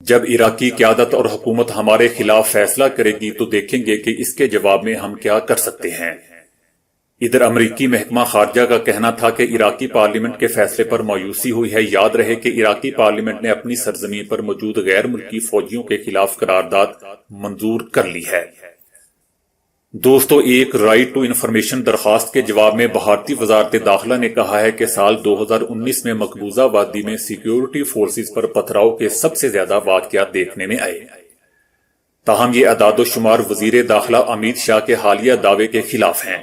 جب عراقی قیادت اور حکومت ہمارے خلاف فیصلہ کرے گی تو دیکھیں گے کہ اس کے جواب میں ہم کیا کر سکتے ہیں۔ ادھر امریکی محکمہ خارجہ کا کہنا تھا کہ عراقی پارلیمنٹ کے فیصلے پر مایوسی ہوئی ہے۔ یاد رہے کہ عراقی پارلیمنٹ نے اپنی سرزمین پر موجود غیر ملکی فوجیوں کے خلاف قرارداد منظور کر لی ہے۔ دوستو، ایک رائٹ ٹو انفارمیشن درخواست کے جواب میں بھارتی وزارت داخلہ نے کہا ہے کہ سال 2019 میں مقبوضہ وادی میں سیکیورٹی فورسز پر پتھراؤ کے سب سے زیادہ واقعات دیکھنے میں آئے۔ تاہم یہ اعداد و شمار وزیر داخلہ امیت شاہ کے حالیہ دعوے کے خلاف ہیں،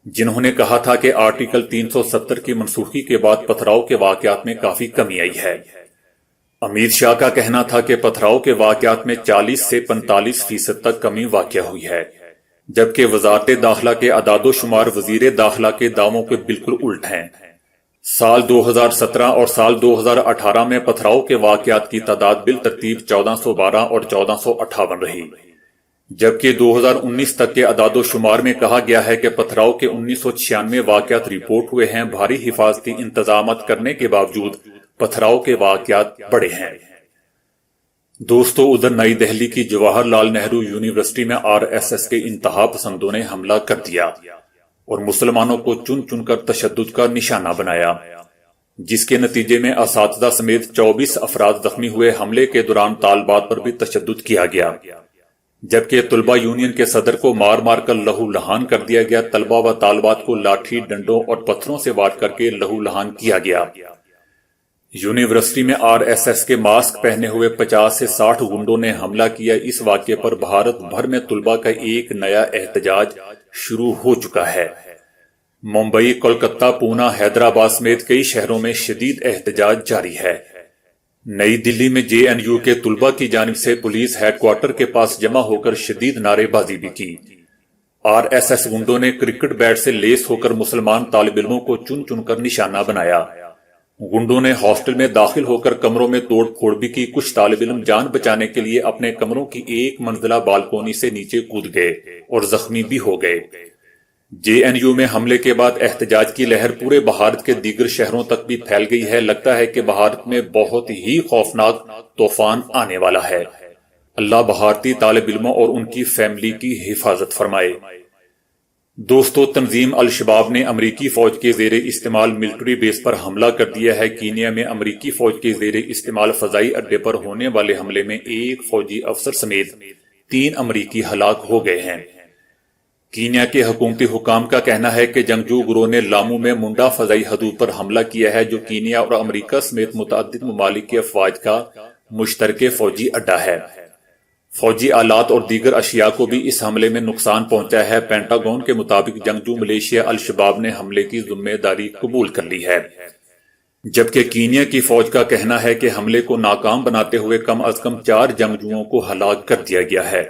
جنہوں نے کہا تھا کہ آرٹیکل 370 کی منسوخی کے بعد پتھراؤ کے واقعات میں کافی کمی آئی ہے۔ امیت شاہ کا کہنا تھا کہ پتھراؤ کے واقعات میں 40 سے 45% تک کمی واقع ہوئی ہے، جبکہ وزارت داخلہ کے اعداد و شمار وزیر داخلہ کے دعووں کے بالکل الٹ ہیں۔ سال 2017 اور سال 2018 میں پتھراؤ کے واقعات کی تعداد بالترتیب 1412 اور 1458 رہی، جبکہ 2019 تک کے اعداد و شمار میں کہا گیا ہے کہ پتھراؤ کے 1996 واقعات رپورٹ ہوئے ہیں۔ بھاری حفاظتی انتظامات کرنے کے باوجود پتھراؤ کے واقعات بڑے ہیں۔ دوستو، ادھر نئی دہلی کی جواہر لال نہرو یونیورسٹی میں RSS کے انتہا پسندوں نے حملہ کر دیا اور مسلمانوں کو چن چن کر تشدد کا نشانہ بنایا، جس کے نتیجے میں اساتذہ سمیت 24 افراد زخمی ہوئے۔ حملے کے دوران طالبات پر بھی تشدد کیا گیا، جبکہ طلبہ یونین کے صدر کو مار مار کر لہو لہان کر دیا گیا۔ طلبہ و طالبات کو لاٹھی، ڈنڈوں اور پتھروں سے وار کر کے لہو لہان کیا گیا۔ یونیورسٹی میں RSS کے ماسک پہنے ہوئے 50 سے 60 گنڈوں نے حملہ کیا۔ اس واقعے پر بھارت بھر میں طلبہ کا ایک نیا احتجاج شروع ہو چکا ہے۔ ممبئی، کولکتہ، پونا، حیدرآباد سمیت کئی شہروں میں شدید احتجاج جاری ہے۔ نئی دلی میں JNU کے طلبہ کی جانب سے پولیس ہیڈ کوارٹر کے پاس جمع ہو کر شدید نعرے بازی بھی کی۔ RSS گنڈوں نے کرکٹ بیٹ سے لیس ہو کر مسلمان طالب علموں کو چن چن کر نشانہ بنایا۔ گنڈوں نے ہاسٹل میں داخل ہو کر کمروں میں توڑ پھوڑ بھی کی۔ کچھ طالب علم جان بچانے کے لیے اپنے کمروں کی ایک منزلہ بالکونی سے نیچے کود گئے اور زخمی بھی ہو گئے۔ JNU میں حملے کے بعد احتجاج کی لہر پورے بھارت کے دیگر شہروں تک بھی پھیل گئی ہے۔ لگتا ہے کہ بھارت میں بہت ہی خوفناک طوفان آنے والا ہے۔ اللہ بھارتی طالب علموں اور ان کی فیملی کی حفاظت فرمائے۔ دوستو، تنظیم الشباب نے امریکی فوج کے زیر استعمال ملٹری بیس پر حملہ کر دیا ہے۔ کینیا میں امریکی فوج کے زیر استعمال فضائی اڈے پر ہونے والے حملے میں ایک فوجی افسر سمیت 3 امریکی ہلاک ہو گئے ہیں۔ کینیا کے حکومتی حکام کا کہنا ہے کہ جنگجو گروہ نے لامو میں منڈا فضائی حدود پر حملہ کیا ہے، جو کینیا اور امریکہ سمیت متعدد ممالک کے افواج کا مشترکہ فوجی اڈا ہے۔ فوجی آلات اور دیگر اشیاء کو بھی اس حملے میں نقصان پہنچا ہے۔ پینٹاگون کے مطابق جنگجو ملیشیا الشباب نے حملے کی ذمہ داری قبول کر لی ہے، جبکہ کینیا کی فوج کا کہنا ہے کہ حملے کو ناکام بناتے ہوئے کم از کم 4 جنگجوؤں کو ہلاک کر دیا گیا ہے۔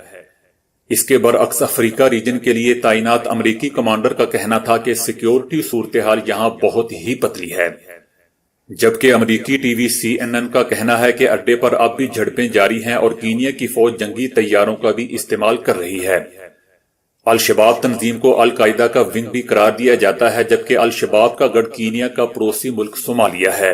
اس کے برعکس افریقہ ریجن کے لیے تعینات امریکی کمانڈر کا کہنا تھا کہ سیکیورٹی صورتحال یہاں بہت ہی پتلی ہے، جبکہ امریکی ٹی وی CNN کا کہنا ہے کہ اڈے پر اب بھی جھڑپیں جاری ہیں اور کینیا کی فوج جنگی طیاروں کا بھی استعمال کر رہی ہے۔ الشباب تنظیم کو القاعدہ کا ونگ بھی قرار دیا جاتا ہے، جبکہ الشباب کا گڑھ کینیا کا پڑوسی ملک صومالیہ ہے۔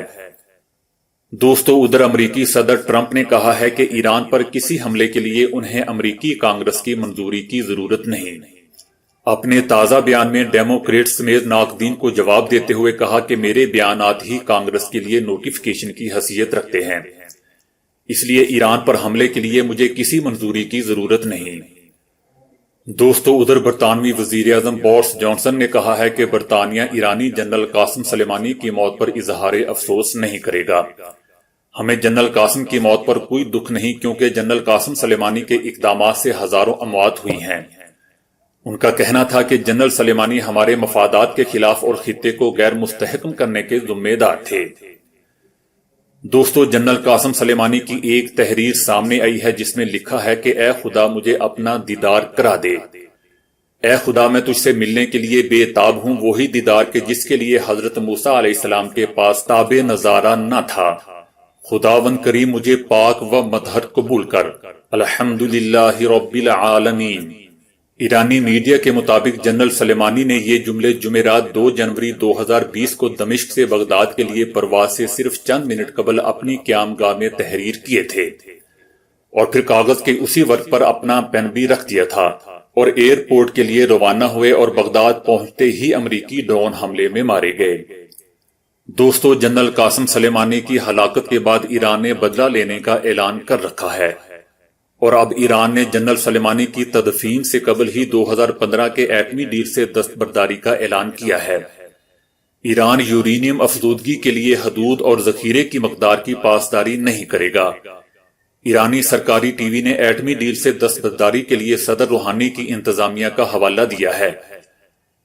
دوستو، ادھر امریکی صدر ٹرمپ نے کہا ہے کہ ایران پر کسی حملے کے لیے انہیں امریکی کانگریس کی منظوری کی ضرورت نہیں۔ اپنے تازہ بیان میں ڈیموکریٹ سمیت ناقدین کو جواب دیتے ہوئے کہا کہ میرے بیانات ہی کانگریس کے لیے نوٹیفیکیشن کی حیثیت رکھتے ہیں، اس لیے ایران پر حملے کے لیے مجھے کسی منظوری کی ضرورت نہیں۔ دوستو، ادھر برطانوی وزیر اعظم بورس جانسن نے کہا ہے کہ برطانیہ ایرانی جنرل قاسم سلیمانی کی موت پر اظہار افسوس نہیں کرے گا۔ ہمیں جنرل قاسم کی موت پر کوئی دکھ نہیں، کیونکہ جنرل قاسم سلیمانی کے اقدامات سے ہزاروں اموات ہوئی ہیں۔ ان کا کہنا تھا کہ جنرل سلیمانی ہمارے مفادات کے خلاف اور خطے کو غیر مستحکم کرنے کے ذمہ دار تھے۔ دوستو، جنرل قاسم سلیمانی کی ایک تحریر سامنے آئی ہے جس میں لکھا ہے کہ اے خدا مجھے اپنا دیدار کرا دے۔ اے خدا میں تجھ سے ملنے کے لیے بے تاب ہوں، وہی دیدار کے جس کے لیے حضرت موسیٰ علیہ السلام کے پاس تاب نظارہ نہ تھا۔ خداوند کریم مجھے پاک و مطہر قبول کر۔ الحمدللہ رب العالمین۔ ایرانی میڈیا کے مطابق جنرل سلیمانی نے یہ جملے جمعرات 2 جنوری 2020 کو دمشق سے بغداد کے لیے پرواز سے صرف چند منٹ قبل اپنی قیام گاہ میں تحریر کیے تھے۔ اور پھر کاغذ کے اسی ورق پر اپنا پین بھی رکھ دیا تھا اور ایئرپورٹ کے لیے روانہ ہوئے اور بغداد پہنچتے ہی امریکی ڈرون حملے میں مارے گئے۔ دوستو، جنرل قاسم سلیمانی کی ہلاکت کے بعد ایران نے بدلہ لینے کا اعلان کر رکھا ہے، اور اب ایران نے جنرل سلیمانی کی تدفین سے قبل ہی 2015 کے ایٹمی ڈیل سے دستبرداری کا اعلان کیا ہے۔ ایران یورینیم افزودگی کے لیے حدود اور ذخیرے کی مقدار کی پاسداری نہیں کرے گا۔ ایرانی سرکاری ٹی وی نے ایٹمی ڈیل سے دستبرداری کے لیے صدر روحانی کی انتظامیہ کا حوالہ دیا ہے۔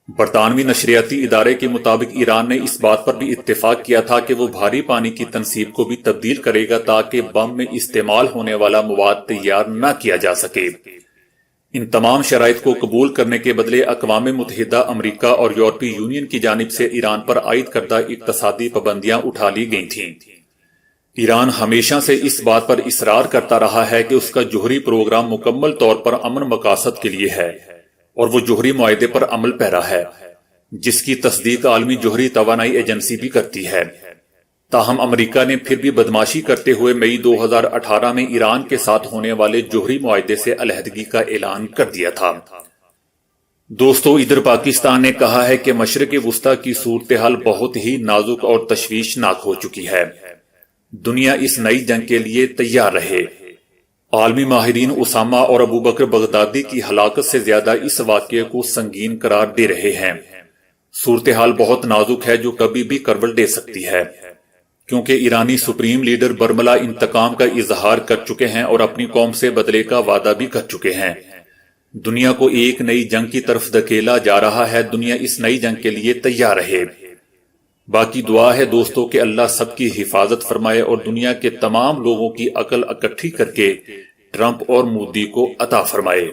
برطانوی نشریاتی ادارے کے مطابق ایران نے اس بات پر بھی اتفاق کیا تھا کہ وہ بھاری پانی کی تنصیب کو بھی تبدیل کرے گا تاکہ بم میں استعمال ہونے والا مواد تیار نہ کیا جا سکے۔ ان تمام شرائط کو قبول کرنے کے بدلے اقوام متحدہ، امریکہ اور یورپی یونین کی جانب سے ایران پر عائد کردہ اقتصادی پابندیاں اٹھا لی گئی تھیں۔ ایران ہمیشہ سے اس بات پر اصرار کرتا رہا ہے کہ اس کا جوہری پروگرام مکمل طور پر امن مقاصد کے لیے ہے اور وہ جوہری معاہدے پر عمل پیرا ہے، جس کی تصدیق عالمی جوہری توانائی ایجنسی بھی کرتی ہے۔ تاہم امریکہ نے پھر بھی بدماشی کرتے ہوئے مئی 2018 میں ایران کے ساتھ ہونے والے جوہری معاہدے سے علیحدگی کا اعلان کر دیا تھا۔ دوستو، ادھر پاکستان نے کہا ہے کہ مشرق وسطی کی صورتحال بہت ہی نازک اور تشویشناک ہو چکی ہے، دنیا اس نئی جنگ کے لیے تیار رہے۔ عالمی ماہرین اسامہ اور ابو بکر بغدادی کی ہلاکت سے زیادہ اس واقعے کو سنگین قرار دے رہے ہیں۔ صورتحال بہت نازک ہے جو کبھی بھی کروٹ دے سکتی ہے، کیونکہ ایرانی سپریم لیڈر برملا انتقام کا اظہار کر چکے ہیں اور اپنی قوم سے بدلے کا وعدہ بھی کر چکے ہیں۔ دنیا کو ایک نئی جنگ کی طرف دھکیلا جا رہا ہے، دنیا اس نئی جنگ کے لیے تیار رہے۔ باقی دعا ہے دوستو کہ اللہ سب کی حفاظت فرمائے اور دنیا کے تمام لوگوں کی عقل اکٹھی کر کے ٹرمپ اور مودی کو عطا فرمائے۔